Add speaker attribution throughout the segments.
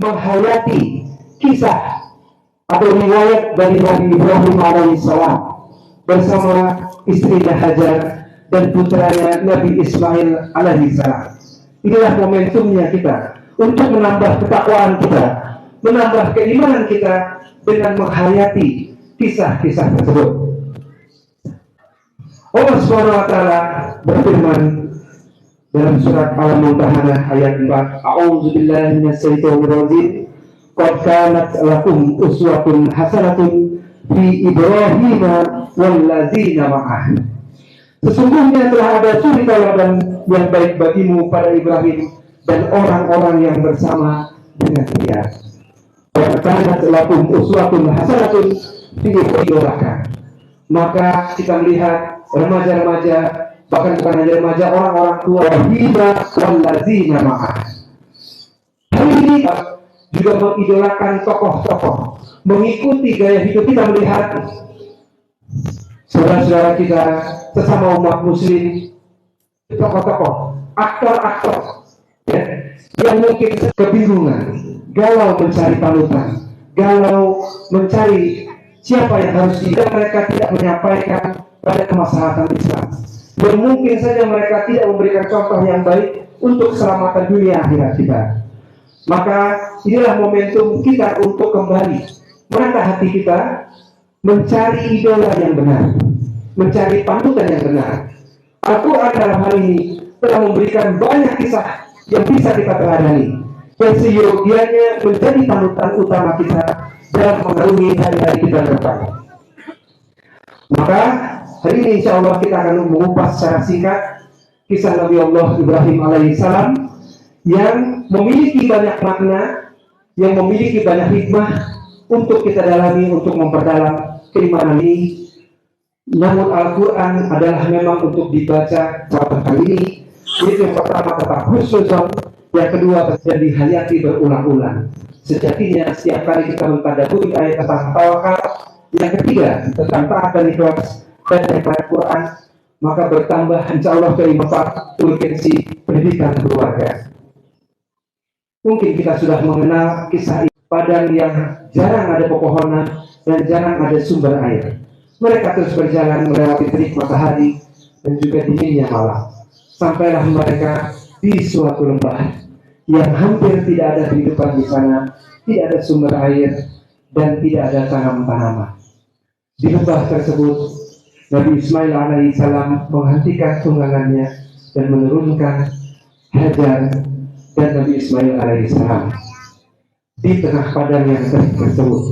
Speaker 1: menghayati kisah atau riwayat dari Nabi Ibrahim alaihissalam bersama istrinya Hajar dan putranya Nabi Ismail alaihissalam. Inilah momentumnya kita untuk menambah ketakwaan kita, menambah keimanan kita dengan menghayati kisah-kisah tersebut. Allah Subhanahu wa taala berfirman dalam surat Al-Mumtahanah ayat 4, A'udzubillahi minasyaitonir rajim. Qad kanat lakum uswatun hasanatun fi Ibrahim wallazina ma'ah. Sesungguhnya telah ada suri tauladan yang baik bagimu pada Ibrahim dan orang-orang yang bersama dengan dia. Qad kanat lakum uswatun hasanatun fi Ibrahim. Maka kita melihat remaja-remaja, bahkan bukan hanya remaja, orang-orang tua, hina wallazina ma'ah. Hal ini juga mengidolakan tokoh-tokoh, mengikuti gaya hidup. Kita melihat saudara-saudara kita sesama umat muslim, tokoh-tokoh, aktor-aktor ya, yang mungkin kebingungan, galau mencari panutan, galau mencari siapa yang harus tidak, mereka tidak menyampaikan pada kemaslahatan Islam. Dan mungkin saja mereka tidak memberikan contoh yang baik untuk keselamatan dunia akhirat kita. Maka inilah momentum kita untuk kembali menata hati kita, mencari idola yang benar, mencari panutan yang benar. Al-Quran dalam hal ini telah memberikan banyak kisah yang bisa kita teladani, dan seyogianya menjadi panutan utama kita dalam mengarungi hari-hari kita ke depan. Maka hari ini insya Allah kita akan mengupas secara singkat kisah Nabi Allah Ibrahim alaihissalam yang memiliki banyak makna, yang memiliki banyak hikmah untuk kita dalami, untuk memperdalam keimanan ini. Namun Al-Quran adalah memang untuk dibaca pada kali ini. Itu yang pertama tetap husnuzon, yang kedua terjadi dihayati berulang-ulang. Sejatinya setiap kali kita mentadabburi ayat tentang tawakal, yang ketiga tentang taat dan ikhlas dan ayat Quran, maka bertambah insya Allah dari 4 urgensi pendidikan keluarga. Mungkin kita sudah mengenal kisah padang yang jarang ada pepohonan dan jarang ada sumber air. Mereka terus berjalan melewati terik matahari dan juga dinginnya malam. Sampailah mereka di suatu lembah yang hampir tidak ada kehidupan di sana, tidak ada sumber air dan tidak ada tanam-tanaman. Di lembah tersebut, Nabi Ismail alaihissalam menghentikan tunggangannya dan menurunkan Hajar dan Nabi Ismail alaihissalam di tengah padang yang tersebut.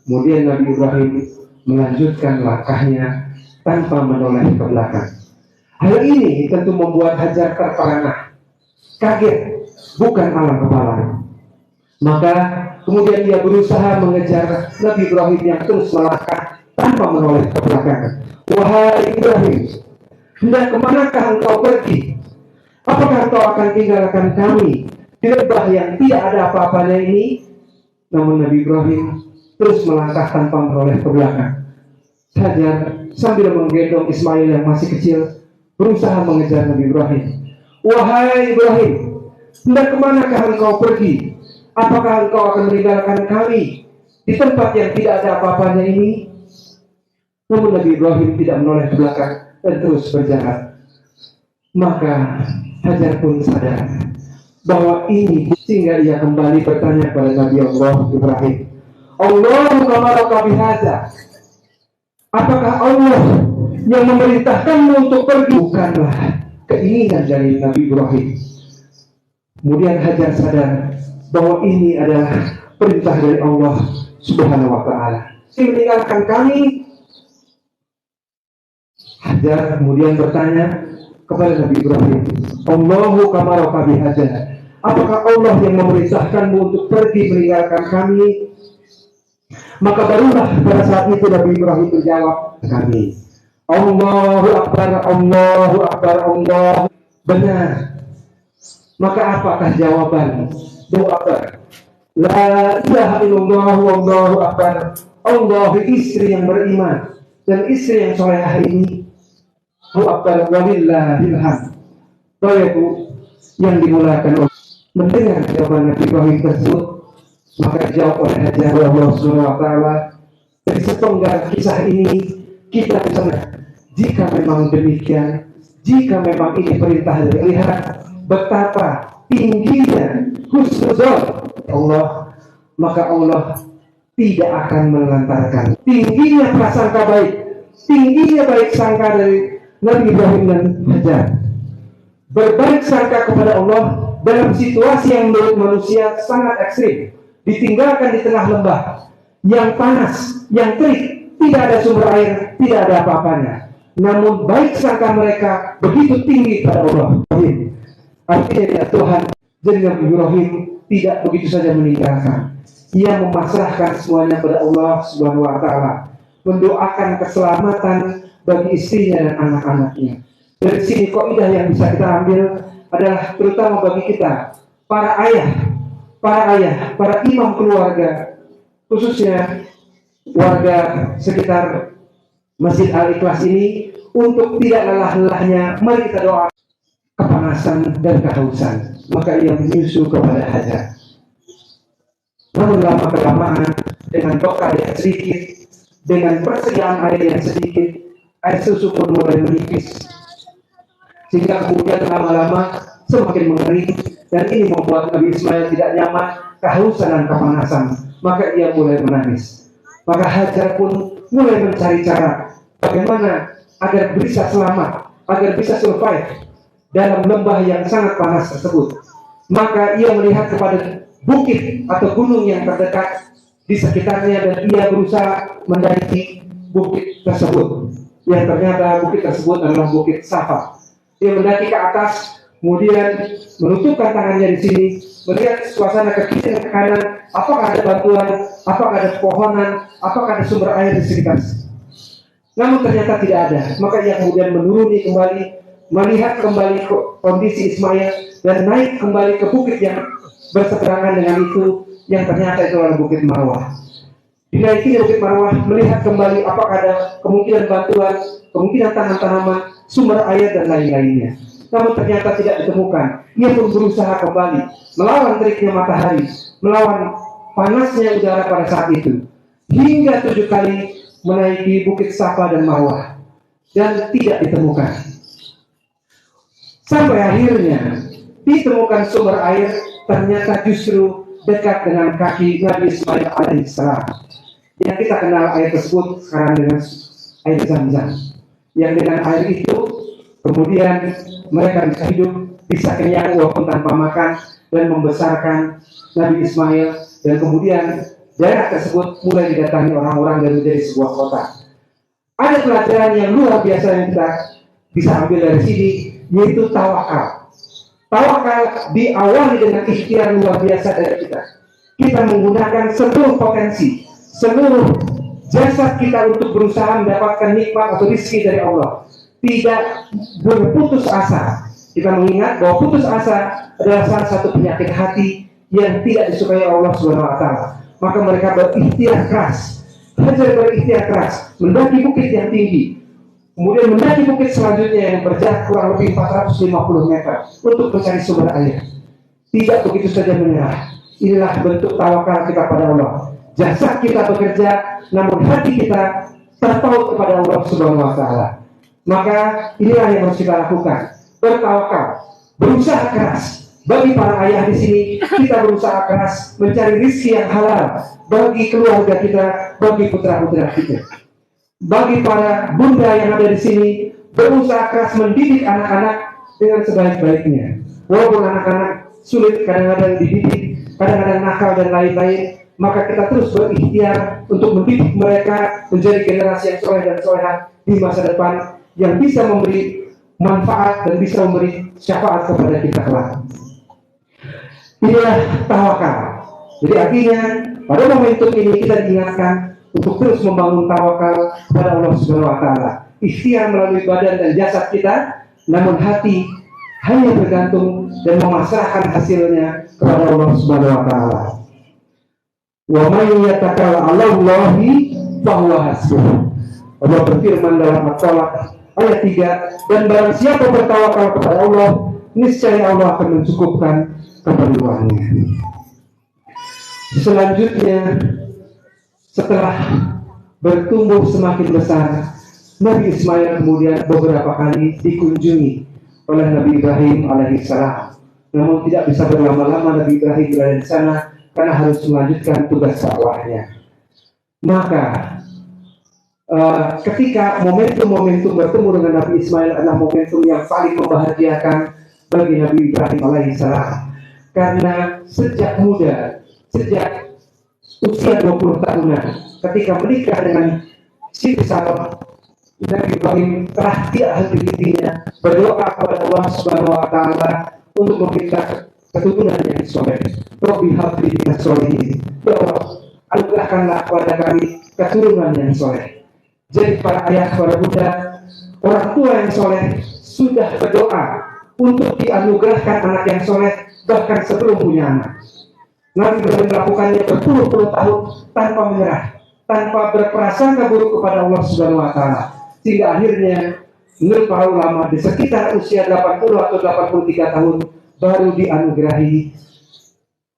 Speaker 1: Kemudian Nabi Ibrahim melanjutkan langkahnya tanpa menoleh ke belakang. Hal ini tentu membuat Hajar terperangah, kaget, bukan alam kepala. Maka kemudian dia berusaha mengejar Nabi Ibrahim yang terus melangkah tanpa menoleh ke belakang. Wahai Ibrahim, hendak kemanakah engkau pergi? Apakah engkau akan tinggalkan kami di lembah yang tidak ada apa-apanya ini? Namun Nabi Ibrahim terus melangkah tanpa menoleh ke belakang. Hajar sambil menggendong Ismail yang masih kecil berusaha mengejar Nabi Ibrahim. Wahai Ibrahim, hendak kemanakah engkau pergi? Apakah engkau akan meninggalkan kami di tempat yang tidak ada apa-apanya ini? Namun Nabi Ibrahim tidak menoleh ke belakang dan terus berjalan. Maka Hajar pun sadar bahwa ini, sehingga ia kembali bertanya kepada Nabi Allah Ibrahim, Allahu kamaraka bihadza, apakah Allah yang memerintahkanmu untuk pergi? Bukanlah keinginan dari Nabi Ibrahim. Kemudian Hajar sadar bahwa ini adalah perintah dari Allah Subhanahu wa taala. Meninggalkan kami. Hajar kemudian bertanya kepada Nabi Ibrahim, Allahu kamaraka bihadza, apakah Allah yang memerintahkanmu untuk pergi meninggalkan kami? Maka barulah pada saat itu Nabi Ibrahim menjawab kami, Allahu Akbar, Allahu Akbar, Allah. Benar. Maka apakah jawaban doa La ilaha illallah wallahu akbar? Allah istri yang beriman dan istri yang solehah ini, Allahu akbar walillahil hamd. Bapak yang dimulakan oleh mendengar jawaban Nabi Ibrahim tersebut, Maka dijawab oleh Hajar Allah Subhanahu wa Ta'ala, dari sepenggal kisah ini kita bisa jika memang demikian, jika memang ini perintah dari lihat betapa tingginya husnuzon Allah, maka Allah tidak akan melantarkan tingginya prasangka baik, tingginya baik sangka dari Nabi Ibrahim dan Hajar. Berbaik sangka kepada Allah dalam situasi yang menurut manusia sangat ekstrim, ditinggalkan di tengah lembah yang panas, yang terik, tidak ada sumber air, tidak ada apa-apanya. Namun baik sangka mereka begitu tinggi pada Allah. Artinya ya Tuhan, jadi Nabi Ibrahim tidak begitu saja meninggalkan. Ia memasrahkan semuanya pada Allah Subhanahu wa Ta'ala, mendoakan keselamatan bagi istrinya dan anak-anaknya. Dari sini kaidah yang bisa kita ambil adalah terutama bagi kita para ayah, para imam keluarga, khususnya warga sekitar Masjid Al-Ikhlas ini, untuk tidak lelah-lelahnya mari kita doa kepanasan dan kehausan. Maka ia menyusu kepada Hajar. Namun lama-kelamaan dengan bekal yang sedikit, dengan persediaan air yang sedikit, air susu pun mulai menipis, sehingga kemudian lama-lama semakin mengering, dan ini membuat Nabi Ismail tidak nyaman, kehausan dan kepanasan. Maka ia mulai menangis. Maka Hajar pun mulai mencari cara bagaimana agar bisa selamat, agar bisa survive dalam lembah yang sangat panas tersebut. Maka ia melihat kepada bukit atau gunung yang terdekat di sekitarnya, dan ia berusaha mendaki bukit tersebut, yang ternyata bukit tersebut adalah bukit Safa. Dia mendaki ke atas, kemudian menutupkan tangannya di sini, melihat suasana ke kiri dan ke kanan, apakah ada bantuan, apakah ada pohonan, apakah ada sumber air di sekitar. Namun ternyata tidak ada. Maka ia kemudian menuruni kembali, melihat kembali kondisi Ismail, dan naik kembali ke bukit yang berseberangan dengan itu, yang ternyata itu adalah Bukit Marwah. Dinaiki Bukit Marwah, melihat kembali apakah ada kemungkinan bantuan, kemungkinan tanaman-tanaman, sumber air dan lain-lainnya. Namun ternyata tidak ditemukan. Ia pun berusaha kembali melawan teriknya matahari, melawan panasnya udara pada saat itu, hingga 7 kali menaiki Bukit Safa dan Marwah, dan tidak ditemukan. Sampai akhirnya ditemukan sumber air, ternyata justru dekat dengan kaki Nabi Ismail alaihissalam. Yang kita kenal air tersebut sekarang dengan air Zam-Zam. Yang dengan air itu kemudian mereka bisa hidup, bisa kenyang walaupun tanpa makan, dan membesarkan Nabi Ismail. Dan kemudian daerah tersebut mulai didatangi orang-orang dan menjadi sebuah kota. Ada pelajaran yang luar biasa yang kita bisa ambil dari sini, yaitu tawakal. Tawakal diawali dengan ikhtiar luar biasa dari kita. Kita menggunakan seluruh potensi, seluruh jasad kita untuk berusaha mendapatkan nikmat atau rezeki dari Allah. Tidak berputus asa. Kita mengingat bahwa putus asa adalah salah satu penyakit hati yang tidak disukai Allah Subhanahu wa Ta'ala. Maka mereka berikhtiar keras. Hajar berikhtiar keras mendaki bukit yang tinggi, kemudian mendaki bukit selanjutnya yang berjarak kurang lebih 450 meter untuk mencari sumber air. Tidak begitu saja menyerah. Inilah bentuk tawakal kita pada Allah. Jasad kita bekerja, namun hati kita terpaut kepada Allah Subhanahu wa Ta'ala. Maka inilah yang harus kita lakukan. Bertawakal, berusaha keras. Bagi para ayah di sini, kita berusaha keras mencari rezeki yang halal bagi keluarga kita, bagi putra-putra kita. Bagi para bunda yang ada di sini, berusaha keras mendidik anak-anak dengan sebaik-baiknya. Walaupun anak-anak sulit kadang-kadang dididik, kadang-kadang nakal dan lain-lain, maka kita terus berikhtiar untuk mendidik mereka menjadi generasi yang soleh dan soleha di masa depan, yang bisa memberi manfaat dan bisa memberi syafaat kepada kita kelak. Inilah tawakal. Jadi artinya pada momentum ini kita diingatkan untuk terus membangun tawakal kepada Allah Subhanahu wa Ta'ala. Ikhtiar melalui badan dan jasad kita, namun hati hanya bergantung dan memasrahkan hasilnya kepada Allah Subhanahu wa Ta'ala. Wa may yatawakkal 'ala Allahi fa huwa hasbuh. Allah berfirman dalam At-Talaq ayat 3, dan barang siapa bertawakal kepada Allah, niscaya Allah akan mencukupkan keperluannya. Selanjutnya, setelah bertumbuh semakin besar, Nabi Ismail kemudian beberapa kali dikunjungi oleh Nabi Ibrahim alaihissalam. Namun tidak bisa berlama-lama Nabi Ibrahim berada di sana karena harus melanjutkan tugas dakwahnya. Maka ketika momentum-momentum bertemu dengan Nabi Ismail adalah momentum yang paling membahagiakan bagi Nabi Ibrahim alaihissalam. Karena sejak muda, sejak usia 20 tahunan, ketika menikah dengan Siti Sarah, Nabi Ibrahim telah tidak henti-hentinya berdoa kepada Allah Subhanahu wa taala untuk meminta keturunan yang soleh. Rabbi habli minas sholihin. Ya Allah, anugerahkanlah kepada kami keturunan yang soleh. Jadi para ayah, para bunda, orang tua yang soleh sudah berdoa untuk dianugerahkan anak yang soleh bahkan sebelum punya anak. Nabi Ibrahim melakukannya berpuluh-puluh tahun tanpa menyerah, tanpa berprasangka buruk kepada Allah Subhanahu wa taala. Sehingga akhirnya menurut para ulama di sekitar usia 80 atau 83 tahun baru dianugerahi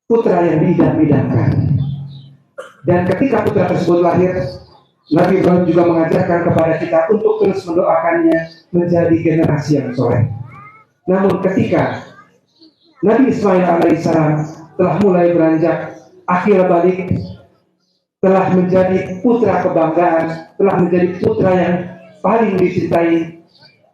Speaker 1: putra yang diidam-idamkan. Dan ketika putra tersebut lahir, Nabi Ibrahim juga mengajarkan kepada kita untuk terus mendoakannya menjadi generasi yang soleh. Namun ketika Nabi Ismail alaihissalam telah mulai beranjak akhir balik, telah menjadi putra kebanggaan, telah menjadi putra yang paling dicintai,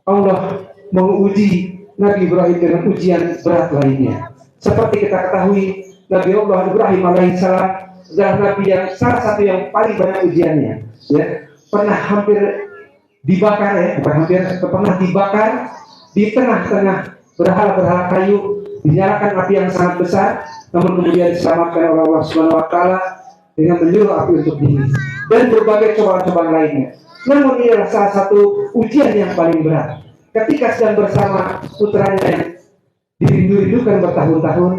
Speaker 1: Allah menguji Nabi Ibrahim dengan ujian berat lainnya. Seperti kita ketahui, Nabi Allah Ibrahim alaihissalam adalah Nabi yang salah satu yang paling banyak ujiannya. Ya, pernah hampir dibakar, pernah dibakar di tengah-tengah berhala-berhala kayu, dinyalakan api yang sangat besar, namun kemudian diselamatkan oleh Allah Subhanahu wa taala dengan menyuruh api untuk dingin dan berbagai cobaan-cobaan lainnya. Namun ini adalah salah satu ujian yang paling berat. Ketika sedang bersama putranya yang dirindu-rindukan bertahun-tahun,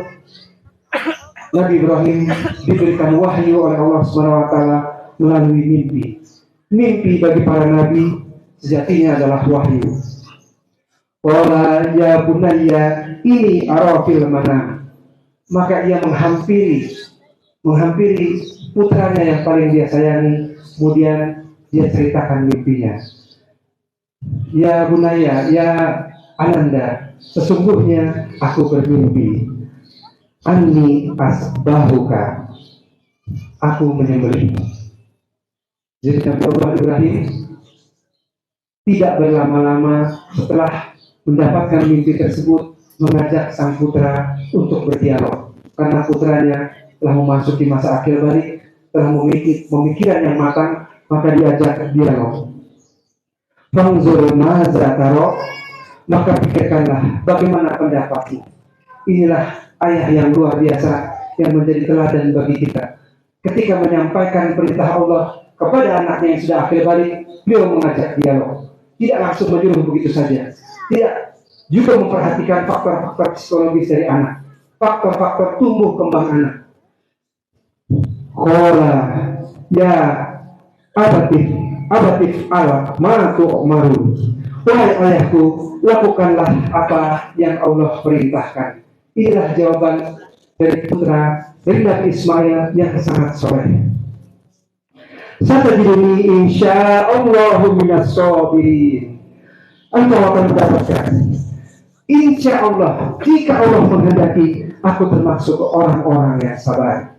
Speaker 1: Nabi Ibrahim diberikan wahyu oleh Allah Subhanahu wa taala melalui mimpi. Mimpi bagi para nabi sejatinya adalah wahyu. Qala ya bunayya ini arafil manam. Maka ia menghampiri putranya yang paling dia sayangi, kemudian dia ceritakan mimpinya. Ya bunayya, ya Ananda, sesungguhnya aku bermimpi. Anni asbahuka, aku menyembelihmu. Jadi Nabi Allah Ibrahim tidak berlama-lama setelah mendapatkan mimpi tersebut mengajak sang putra untuk berdialog, karena putranya telah memasuki masa akhir balik, telah memiliki pemikiran yang matang, maka diajak dialog. Fanzur maza taro, maka pikirkanlah bagaimana pendapatmu. Inilah ayah yang luar biasa yang menjadi teladan bagi kita. Ketika menyampaikan perintah Allah kepada anaknya yang sudah akhir balik, beliau mengajak dialog. Tidak langsung menyuruh begitu saja. Tidak juga memperhatikan faktor-faktor psikologis dari anak, faktor-faktor tumbuh kembang anak. Qala ya abatif ala ma tu'maru. Wahai ayahku, lakukanlah apa yang Allah perintahkan. Inilah jawaban dari putra dari Nabi Ismail yang sangat soleh. Satajiduni insya'allahu minas sabirin. Engkau akan mendapatkan, insya Allah, jika Allah menghendaki, aku termasuk orang-orang yang sabar.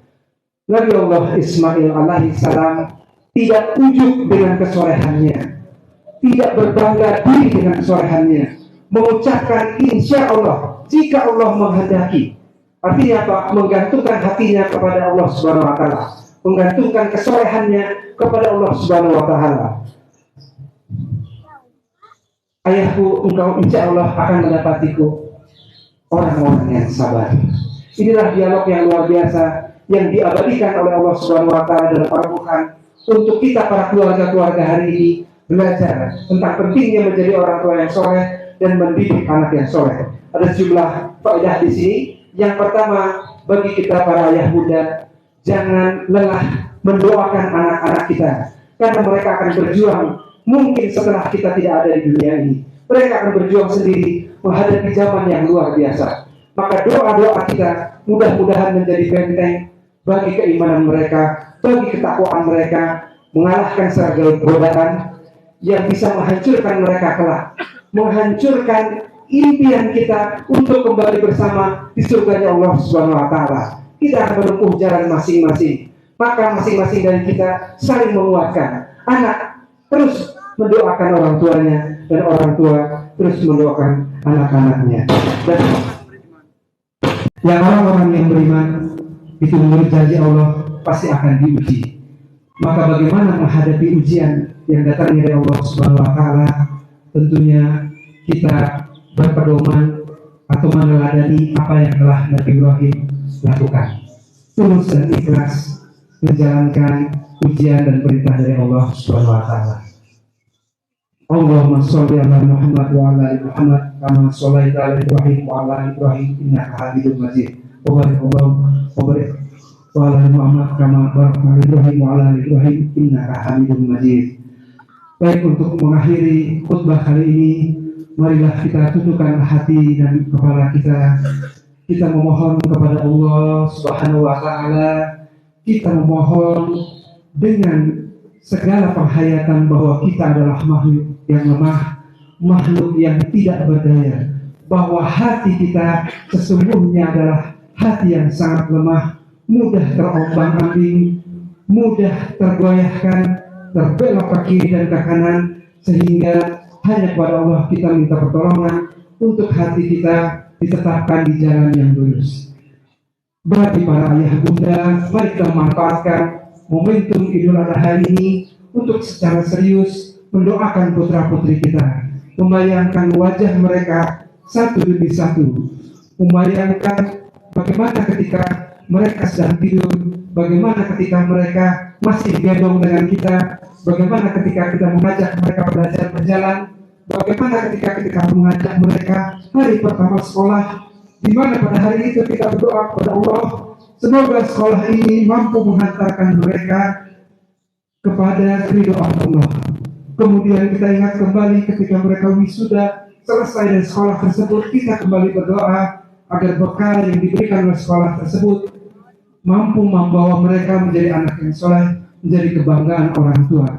Speaker 1: Nabi Allah Ismail alaihissalam tidak ujub dengan kesolehannya, tidak berbangga diri dengan kesolehannya, mengucapkan insya Allah jika Allah menghendaki. Artinya apa? Menggantungkan hatinya kepada Allah Subhanahu wa taala, menggantungkan kesolehannya kepada Allah Subhanahu wa taala. Ayahku, engkau insya Allah akan mendapatiku orang-orang yang sabar. Inilah dialog yang luar biasa yang diabadikan oleh Allah Subhanahu wa taala dalam Al-Quran untuk kita para keluarga-keluarga hari ini belajar tentang pentingnya menjadi orang tua yang soleh dan mendidik anak yang soleh. Ada sejumlah faedah di sini. Yang pertama, bagi kita para ayah bunda, jangan lelah mendoakan anak-anak kita, karena mereka akan berjuang. Mungkin setelah kita tidak ada di dunia ini, mereka akan berjuang sendiri menghadapi zaman yang luar biasa. Maka doa-doa kita mudah-mudahan menjadi benteng bagi keimanan mereka, bagi ketakwaan mereka, mengalahkan segala godaan yang bisa menghancurkan mereka kelak, menghancurkan impian kita untuk kembali bersama di surganya Allah Subhanahu wa taala. Kita akan menempuh jalan masing-masing. Maka masing-masing dari kita saling menguatkan. Anak terus mendoakan orang tuanya dan orang tua terus mendoakan anak-anaknya. Dan yang orang-orang yang beriman itu menurut janji Allah pasti akan diuji. Maka bagaimana menghadapi ujian yang datangnya dari Allah Subhanahu wa taala? Tentunya kita berpedoman atau meneladani apa yang telah Nabi Ibrahim lakukan. Tulus dan ikhlas menjalankan ujian dan perintah dari Allah Subhanahu wa taala. Allahumma sholli ala Muhammad wa ala ali Muhammad kama shallaita ala Ibrahim wa ala ali Ibrahim innaka Hamidum Majid. Wa barik wa ala Muhammad kama barakta ala Ibrahim wa ala ali Ibrahim innaka Hamidum Majid. Baik, untuk mengakhiri khutbah kali ini, marilah kita tundukkan hati dan kepala kita. Kita memohon kepada Allah Subhanahu wa taala. Kita memohon dengan segala penghayatan bahwa kita adalah makhluk yang lemah, makhluk yang tidak berdaya, bahwa hati kita sesungguhnya adalah hati yang sangat lemah, mudah terombang-ambing, mudah tergoyahkan, terbelok ke kiri dan ke kanan, sehingga hanya kepada Allah kita minta pertolongan untuk hati kita ditetapkan di jalan yang lurus. Bagi para ayah bunda, mari kita memanfaatkan momentum Idul Adha hari ini untuk secara serius mendoakan putra-putri kita, membayangkan wajah mereka satu demi satu, membayangkan bagaimana ketika mereka sedang tidur, bagaimana ketika mereka masih gendong dengan kita, bagaimana ketika kita mengajak mereka belajar berjalan, bagaimana ketika kita mengajak mereka hari pertama sekolah, di mana pada hari itu kita berdoa kepada Allah, semoga sekolah ini mampu menghantarkan mereka kepada keridhaan Allah. Kemudian kita ingat kembali ketika mereka wisuda, selesai dari sekolah tersebut, kita kembali berdoa agar bekal yang diberikan oleh sekolah tersebut mampu membawa mereka menjadi anak yang soleh, menjadi kebanggaan orang tua.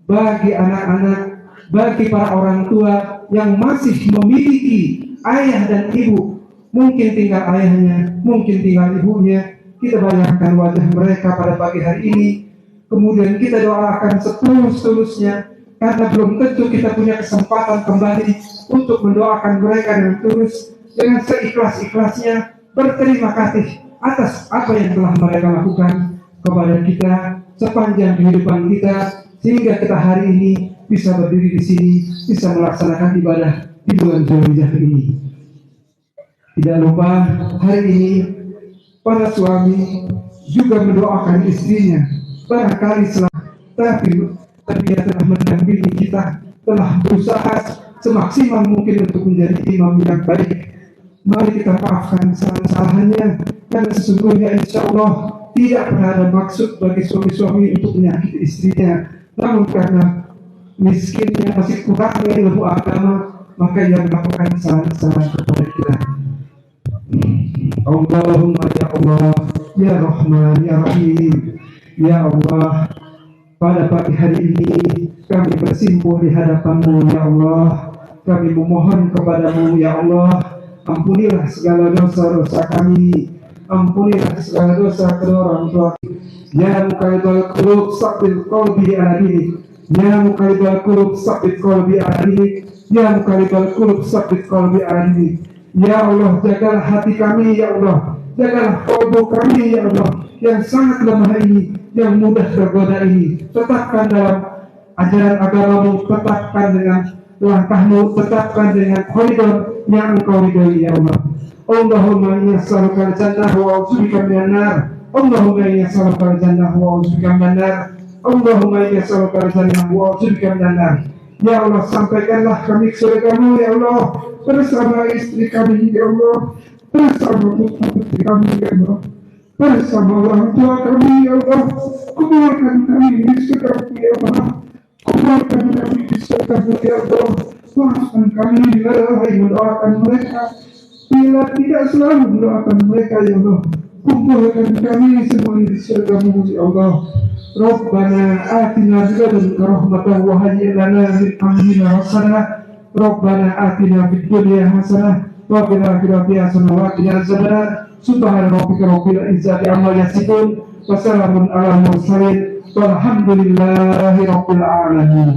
Speaker 1: Bagi anak-anak, bagi para orang tua yang masih memiliki ayah dan ibu, mungkin tinggal ayahnya, mungkin tinggal ibunya, kita bayangkan wajah mereka pada pagi hari ini, kemudian kita doakan setulus-tulusnya, karena belum tentu kita punya kesempatan kembali untuk mendoakan mereka dengan tulus, dengan seikhlas-ikhlasnya, berterima kasih atas apa yang telah mereka lakukan kepada kita sepanjang kehidupan kita, sehingga kita hari ini bisa berdiri di sini, bisa melaksanakan ibadah di bulan Zulhijjah ini. Tidak lupa hari ini para suami juga mendoakan istrinya, barangkali tapi dia telah mendampingi kita, telah berusaha semaksimal mungkin untuk menjadi imam yang baik. Mari kita maafkan kesalahan-kesalahannya, karena sesungguhnya insya Allah tidak pernah ada maksud bagi suami-suami untuk menyakiti istrinya, namun karena miskinnya masih kurangnya ilmu agama, maka ia melakukan kesalahan-kesalahan kepada kita. Allahumma ya Allah, ya Rahman, ya Rahim, ya Allah, pada pagi hari ini kami bersimpuh di hadapan-Mu ya Allah. Kami memohon kepadamu ya Allah, ampunilah segala dosa-dosa kami, ampunilah segala dosa kedua orang tua. Ya muqallibal qulub tsabbit qalbi ala dinik, ya muqallibal qulub tsabbit qalbi ala dinik, ya muqallibal qulub tsabbit qalbi ala dinik. Ya Allah, jagalah hati kami ya Allah, jagalah kalbu kami ya Allah yang sangat lemah ini, yang mudah tergoda ini. Tetapkan dalam ajaran agamamu, tetapkan dengan langkahmu, tetapkan dengan koridor yang engkau ridhoi ya Allah. Allahumma inni as'aluka al-jannah wa a'udzubika minan nar. Allahumma inni as'aluka al-jannah wa a'udzubika minan nar. Allahumma inni as'aluka al-jannah wa a'udzubika minan nar. Ya Allah, sampaikanlah kami ke surga-Mu ya Allah, bersama istri kami ya Allah, bersama putra-putri kami ya Allah, bersama orang tua kami ya Allah. Kumpulkan kami di surga-Mu ya Allah, kumpulkan kami di surga-Mu ya Allah. Maafkan kami bila lalai mendoakan mereka, bila tidak selalu mendoakan mereka ya Allah. kumpulkan kami semua di surga-Mu ya Allah. Rabbana atina min ladunka rahmatan wa hayyi' lana min amrina hasanah. Rabbana atina fid dunya hasanah wa fil akhirati hasanah wa qina adzabannar. Subhana rabbika rabbil izzati amma yasifun wa salamun alal mursalin walhamdulillahi rabbil alamin.